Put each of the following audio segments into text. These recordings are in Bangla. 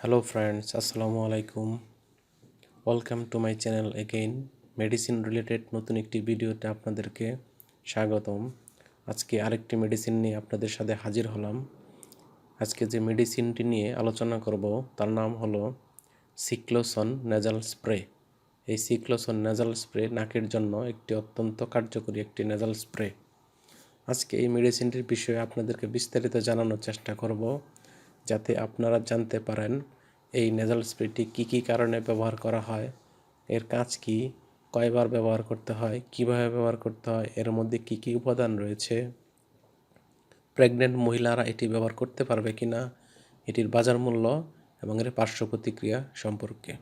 Hello friends, Assalamu alaikum. Welcome to my channel again. Medicine related নতুন একটি ভিডিওতে আপনাদেরকে স্বাগতম। আজকে আরেকটি মেডিসিন নিয়ে আপনাদের সাথে হাজির হলাম। আজকে যে মেডিসিনটি নিয়ে আলোচনা করব তার নাম হলো সিক্লোসন নেজাল স্প্রে। এই সিক্লোসন নেজাল স্প্রে নাকের জন্য একটি অত্যন্ত কার্যকরী একটি নেজাল স্প্রে। আজকে এই মেডিসিনটির বিষয়ে আপনাদেরকে বিস্তারিত জানানোর চেষ্টা করব, যাতে আপনারা জানতে পারেন এই নেজাল স্প্রেটি কী কারণে ব্যবহার করা হয়, এর কাজ কী, কয়বার ব্যবহার করতে হয়, কিভাবে ব্যবহার করতে হয়, এর মধ্যে কী উপাদান রয়েছে, প্রেগনেন্ট মহিলারা এটি ব্যবহার করতে পারবে কিনা, এটির বাজার মূল্য এবং এর পার্শ্ব প্রতিক্রিয়া সম্পর্কে।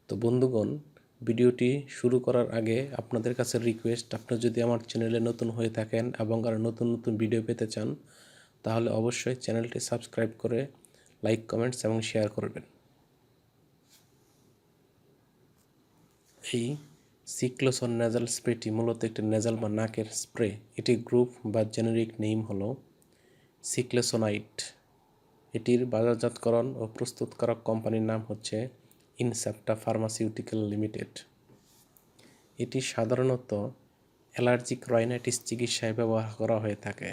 তো বন্ধুগণ, ভিডিওটি শুরু করার আগে আপনাদের কাছে রিকোয়েস্ট, আপনি যদি আমার চ্যানেলে নতুন হয়ে থাকেন এবং আর নতুন ভিডিও পেতে চান, তাহলে অবশ্যই চ্যানেলটি সাবস্ক্রাইব করে লাইক, কমেন্টস এবং শেয়ার করবেন। এই সিক্লোসন নেজাল স্প্রেটি মূলত একটি নেজাল বা নাকের স্প্রে। এটি গ্রুপ বা জেনেরিক নেম হলো সিক্লোসোনাইট। এটির বাজারজাতকরণ ও প্রস্তুতকারক কোম্পানির নাম হচ্ছে ইনসেপ্টা ফার্মাসিউটিক্যাল লিমিটেড। এটি সাধারণত অ্যালার্জিক রাইনাইটিস চিকিৎসায় ব্যবহার করা হয়ে থাকে।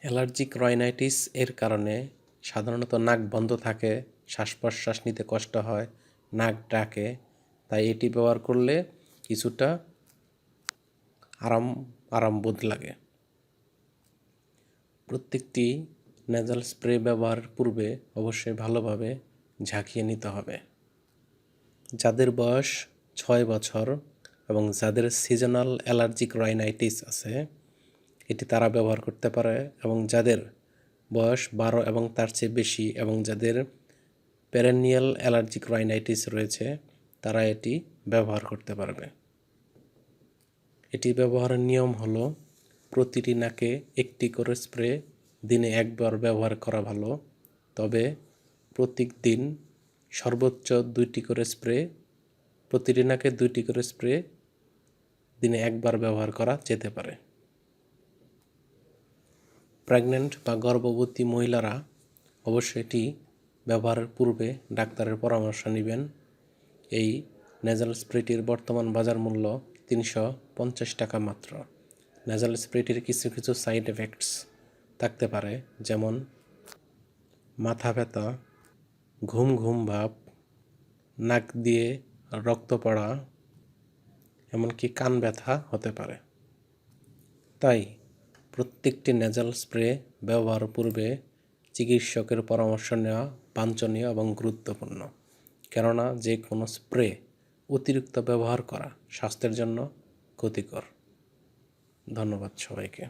অ্যালার্জিক রাইনাইটিস এর কারণে সাধারণত নাক বন্ধ থাকে, শ্বাস প্রশ্বাস নিতে কষ্ট হয়, নাক ডাকে। তাই এটি ব্যবহার করলে কিছুটা আরাম বোধ লাগে। প্রত্যেকটি নেজাল স্প্রে ব্যবহারের পূর্বে অবশ্যই ভালোভাবে ঝাঁকিয়ে নিতে হবে। যাদের বয়স 6 বছর এবং যাদের সিজনাল অ্যালার্জিক রাইনাইটিস আছে, এটি তারা ব্যবহার করতে পারে, এবং যাদের বয়স 12 এবং তার চেয়ে বেশি এবং যাদের পেরেনিয়াল অ্যালার্জিক রাইনাইটিস রয়েছে, তারা এটি ব্যবহার করতে পারবে। এটি ব্যবহারের নিয়ম হলো প্রতিটি নাকে একটি করে স্প্রে দিনে একবার ব্যবহার করা ভালো, তবে প্রত্যেক দিন সর্বোচ্চ 2টি করে স্প্রে, প্রতিটি নাকে 2টি করে স্প্রে দিনে একবার ব্যবহার করা যেতে পারে। প্রেগন্যান্ট বা গর্ভবতী মহিলারা অবশ্যই এটি ব্যবহারের পূর্বে ডাক্তারের পরামর্শ নেবেন। এই নেজাল স্প্রেটির বর্তমান বাজার মূল্য 350 টাকা মাত্র। নেজাল স্প্রেটির কিছু সাইড এফেক্টস থাকতে পারে, যেমন মাথা ব্যথা, ঘুম ভাব, নাক দিয়ে রক্ত পড়া, এমনকি কান ব্যথা হতে পারে। তাই প্রত্যেকটি নেজাল স্প্রে ব্যবহার পূর্বে চিকিৎসকের পরামর্শ নেওয়া বাঞ্ছনীয় এবং গুরুত্বপূর্ণ, কেননা যে কোনো স্প্রে অতিরিক্ত ব্যবহার করা স্বাস্থ্যের জন্য ক্ষতিকর। ধন্যবাদ সবাইকে।